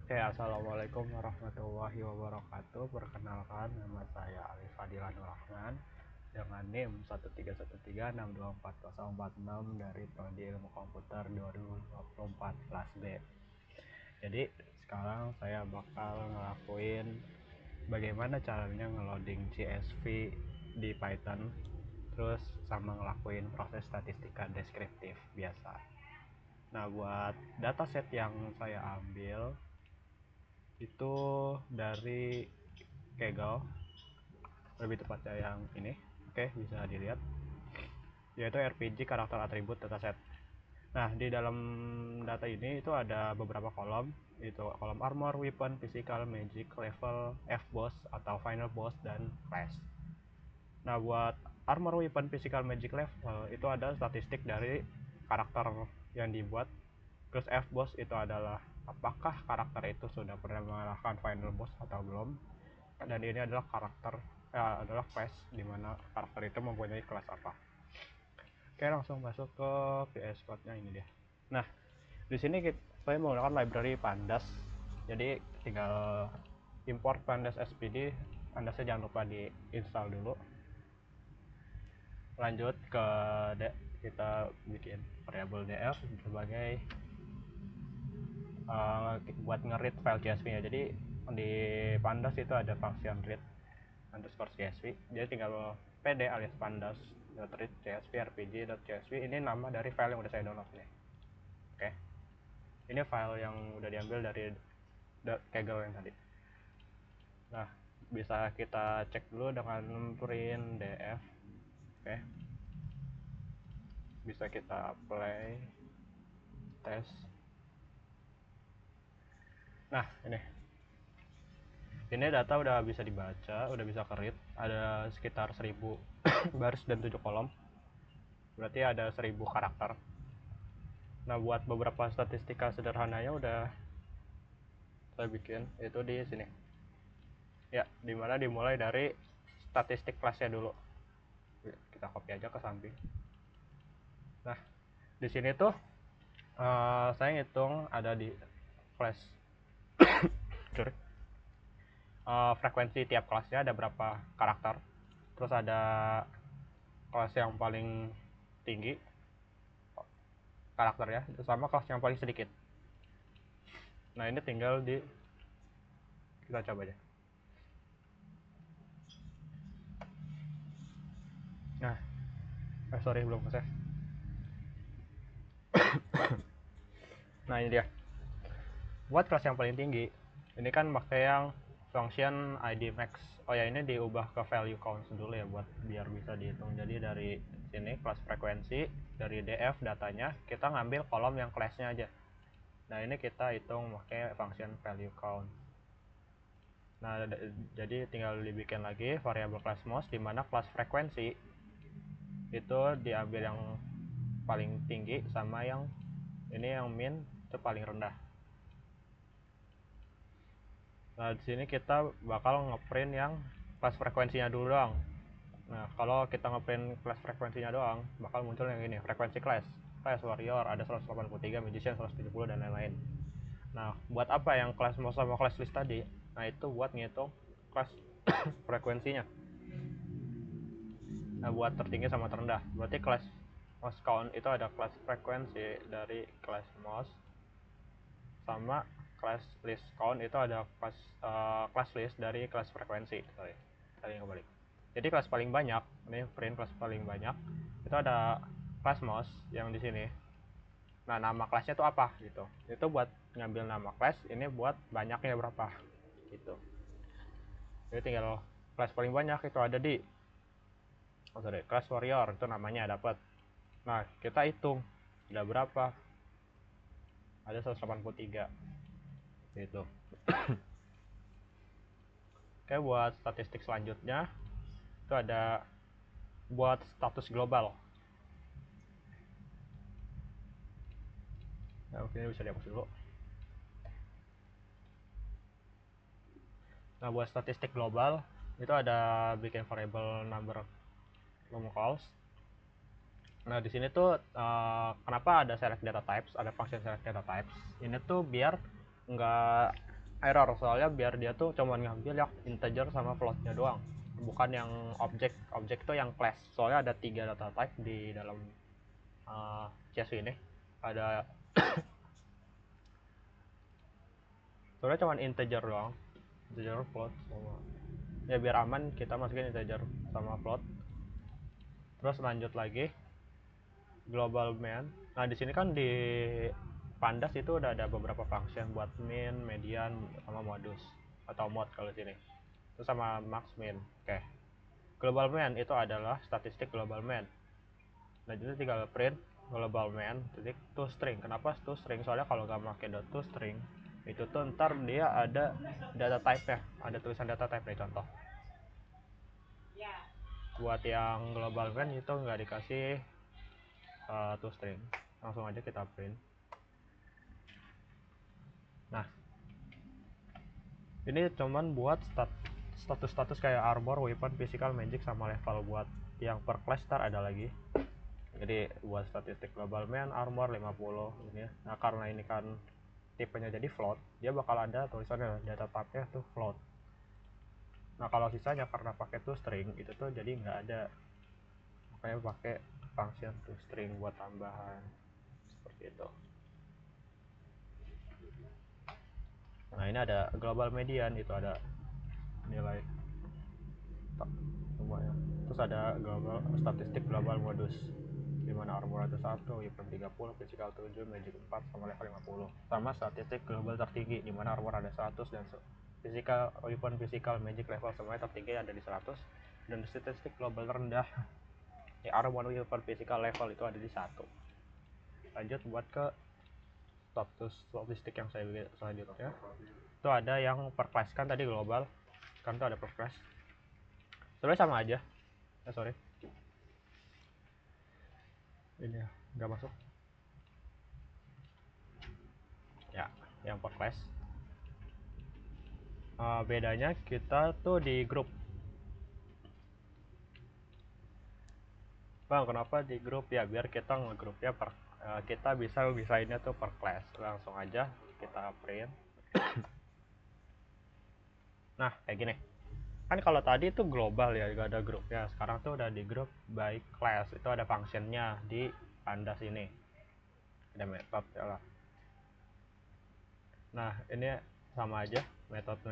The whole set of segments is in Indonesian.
Assalamualaikum warahmatullahi wabarakatuh. Perkenalkan, nama saya Alif Fadilan Rahman dengan NIM 13136240046 dari Prodi Ilmu Komputer 2024 kelas B. Jadi sekarang saya bakal ngelakuin bagaimana caranya ngeloading CSV di Python, terus sama ngelakuin proses statistika deskriptif biasa. Nah, buat dataset yang saya ambil itu dari Kaggle, lebih tepatnya yang ini. Oke, bisa dilihat, yaitu RPG karakter atribut dataset. Nah, di dalam data ini itu ada beberapa kolom, itu kolom armor, weapon, physical, magic, level, F-boss atau final boss, dan class. Nah, buat armor, weapon, physical, magic, level itu ada statistik dari karakter yang dibuat. Terus F-boss itu adalah apakah karakter itu sudah pernah mengalahkan final boss atau belum. Dan ini adalah adalah class dimana karakter itu mempunyai kelas apa. Oke, langsung masuk ke VS Code nya ini dia. Nah, di sini saya menggunakan library pandas, jadi tinggal import pandas SPD. Pandasnya jangan lupa di install dulu. Lanjut ke kita bikin variabel df sebagai buat nge-read file CSV nya. Jadi di pandas itu ada function read underscore CSV, jadi tinggal pd alias pandas.read csv rpg.csv. Ini nama dari file yang udah saya download nih. Oke, ini file yang udah diambil dari Kaggle yang tadi. Nah, bisa kita cek dulu dengan print df. Oke, bisa kita play tes. Nah, ini data udah bisa dibaca, udah bisa ke-read, ada sekitar 1000 baris dan 7 kolom, berarti ada 1000 karakter. Nah, buat beberapa statistika sederhananya udah saya bikin itu di sini ya, dimana dimulai dari statistik kelasnya dulu. Kita copy aja ke samping. Nah, di sini tuh saya ngitung ada di kelas frekuensi tiap kelasnya ada berapa karakter, terus ada kelas yang paling tinggi karakternya sama kelas yang paling sedikit. Nah, ini tinggal kita coba aja. Nah, sorry belum selesai. Nah, ini dia. Buat kelas yang paling tinggi, ini kan pakai yang function id max. Oh ya, ini diubah ke value count dulu ya buat biar bisa dihitung. Jadi dari sini kelas frekuensi, dari df datanya kita ngambil kolom yang kelasnya aja. Nah, ini kita hitung pakai function value count. Nah, jadi tinggal dibikin lagi variabel class most, dimana kelas frekuensi itu diambil yang paling tinggi sama yang ini yang min itu paling rendah. Nah, di sini kita bakal ngeprint yang kelas frekuensinya dulu doang. Nah, kalau kita ngeprint kelas frekuensinya doang, bakal muncul yang ini, frekuensi class warrior ada 183, magician 170, dan lain-lain. Nah, buat apa yang kelas mouse sama kelas list tadi? Nah, itu buat ngitung kelas frekuensinya. Nah, buat tertinggi sama terendah, berarti kelas mouse count itu ada kelas frekuensi dari kelas mouse, sama class list count itu ada class list dari kelas frekuensi. Tadi kembali. Jadi kelas paling banyak, ini print kelas paling banyak itu ada class mouse yang di sini. Nah, nama kelasnya itu apa gitu. Itu buat ngambil nama kelas, ini buat banyaknya berapa gitu. Jadi tinggal kelas paling banyak itu ada di kelas warrior, itu namanya dapat. Nah, kita hitung ada berapa, ada 183 gitu. Oke, buat statistik selanjutnya itu ada buat status global. Nah, mungkin ini bisa dihapus dulu. Nah, buat statistik global itu ada bikin variable number localhost. Nah, di sini tuh kenapa ada select data types, ada function select data types. Ini tuh biar nggak error, soalnya biar dia tuh cuman ngambil yang integer sama floatnya doang, bukan yang objek tuh yang class. Soalnya ada 3 data type di dalam CS ini. Ada soalnya cuman integer doang, integer, float, sama ya biar aman kita masukin integer sama float. Terus lanjut lagi global main. Nah di sini kan di pandas itu udah ada beberapa function buat min, median, sama modus atau mod kalau sini. Terus sama max min. Oke. Global main itu adalah statistik global main. Nah jadi tinggal print global main titik toString. Kenapa toString? Soalnya kalau nggak pakai toString itu tuh ntar dia ada data type nya, ada tulisan data type nih contoh. Buat yang global main itu nggak dikasih toString, langsung aja kita print. Nah ini cuman buat status kayak armor, weapon, physical, magic, sama level. Buat yang per class ntar ada lagi. Jadi buat statistik global main armor 50 ini ya. Nah karena ini kan tipenya jadi float, dia bakal ada tulisannya data type-nya tuh float. Nah kalau sisanya karena pakai toString itu tuh jadi nggak ada, makanya pakai function toString buat tambahan seperti itu. Nah ini ada global median, itu ada nilai semuanya. Terus ada global statistik global modus, dimana armor ada 1, weapon 30, physical 7, magic 4, sama level 50. Sama statistik global tertinggi, dimana armor ada 100 dan physical, weapon, physical, magic, level semuanya tertinggi ada di 100. Dan statistik global rendah, ya armor, weapon, physical, level itu ada di 1. Lanjut buat ke statistik yang saya selanjutnya. Itu ada yang per class, kan tadi global, kan itu ada per class. Sebenarnya sama aja. Sorry. Ini ya, nggak masuk. Ya, yang per class. Bedanya kita tuh di grup. Bang, kenapa di grup? Ya biar kita ngegrupnya kita bisainnya tuh per class. Langsung aja kita print. Nah kayak gini, kan kalau tadi itu global ya, gak ada grupnya. Sekarang tuh udah di grup by class, itu ada functionnya di pandas ini, ada metode ya lah. Nah ini sama aja, metode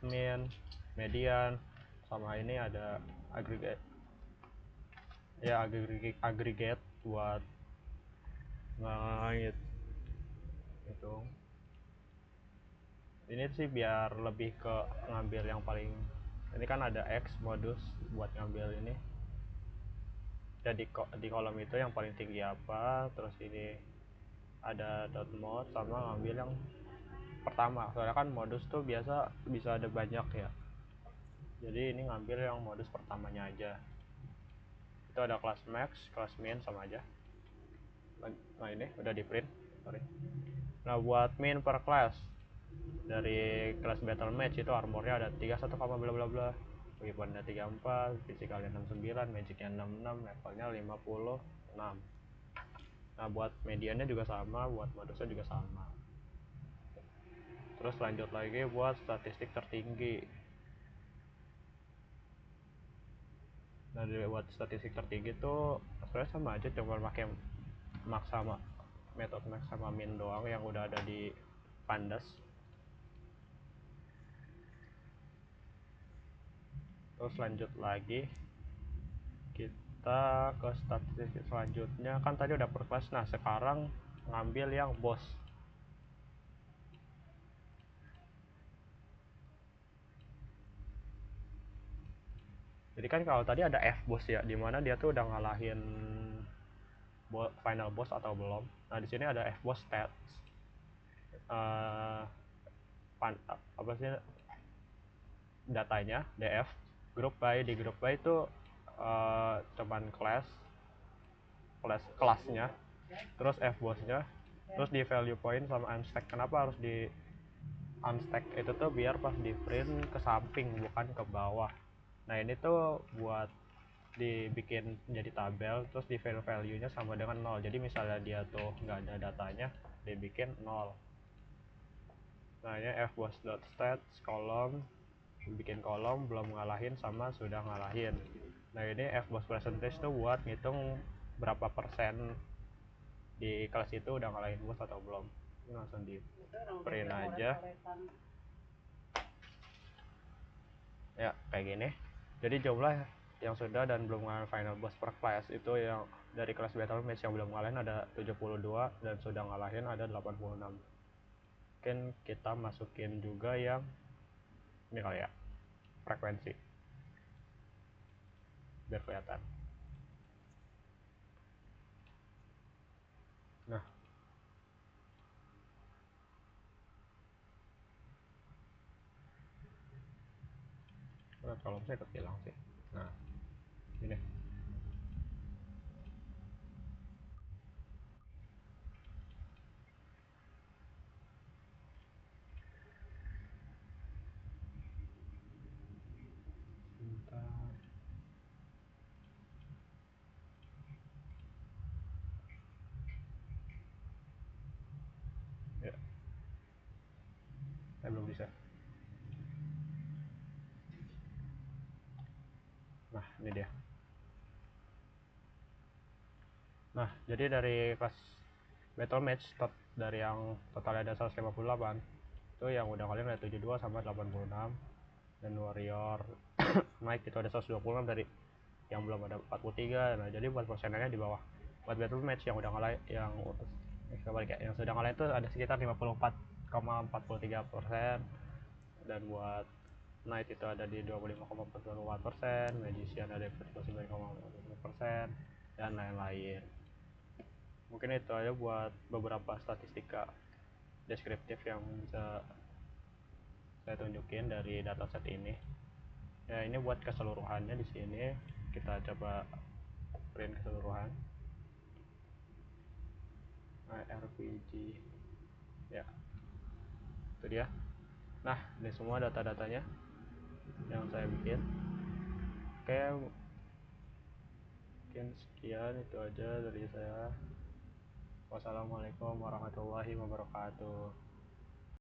min, median, sama ini ada aggregate ya, aggregate buat ngait itu. Ini sih biar lebih ke ngambil yang paling, ini kan ada X modus buat ngambil ini. Jadi di kolom itu yang paling tinggi apa, terus ini ada dot mod sama ngambil yang pertama. Soalnya kan modus tuh biasa bisa ada banyak ya. Jadi ini ngambil yang modus pertamanya aja. Itu ada kelas max, kelas min sama aja. Nah ini udah di print, sorry. Nah buat min per kelas, dari kelas battle match itu armornya ada 31, bla bla bla, weaponnya 34, physicalnya 69, magicnya 66, levelnya 56. Nah buat mediannya juga sama, buat modusnya juga sama. Terus lanjut lagi buat statistik tertinggi. Nah buat statistik tertinggi tuh sebenarnya sama aja, cuma pakai max sama metode max sama min doang yang udah ada di pandas. Terus lanjut lagi kita ke statistik selanjutnya, kan tadi udah per class. Nah sekarang ngambil yang boss. Jadi kan kalau tadi ada F boss ya, dimana dia tuh udah ngalahin final boss atau belum. Nah di sini ada F boss stats. Uh, apa sih datanya, df group by. Di group by itu cuman kelasnya, terus F bossnya, terus di value point sama unstack. Kenapa harus di unstack? Itu tuh biar pas di print ke samping bukan ke bawah. Nah ini tuh buat dibikin jadi tabel, terus di value nya sama dengan 0. Jadi misalnya dia tuh nggak ada datanya, dibikin 0. Nah ini fboss.stats kolom, bikin kolom belum ngalahin sama sudah ngalahin. Nah ini fboss percentage tuh buat ngitung berapa persen di kelas itu udah ngalahin bos atau belum. Ini langsung di print aja ya kayak gini. Jadi jumlah yang sudah dan belum ngalahin final boss per class itu yang dari kelas battle match yang belum ngalahin ada 72 dan sudah ngalahin ada 86. Mungkin kita masukin juga yang ini kali ya, frekuensi biar kelihatan. Nah kalau saya kehilang sih. Nah ini bentar. Ya belum bisa. Nah ini dia. Nah jadi dari kelas battle match dari yang totalnya ada 158 itu yang udah kalian ada 72 sama 86, dan warrior naik itu ada 126 dari yang belum ada 43. Nah jadi buat persenannya di bawah. Buat battle match yang udah ngalahin yang sudah ngalahin itu ada sekitar 54,43%, dan buat Knight itu ada di 25,44%, Magician ada di 49,45%, dan lain-lain. Mungkin itu aja buat beberapa statistika deskriptif yang bisa saya tunjukin dari dataset ini. Ya ini buat keseluruhannya di sini kita coba print keseluruhan. RPG ya itu dia. Nah ini semua data-datanya yang saya bikin. Oke mungkin sekian itu aja dari saya. Wassalamualaikum warahmatullahi wabarakatuh.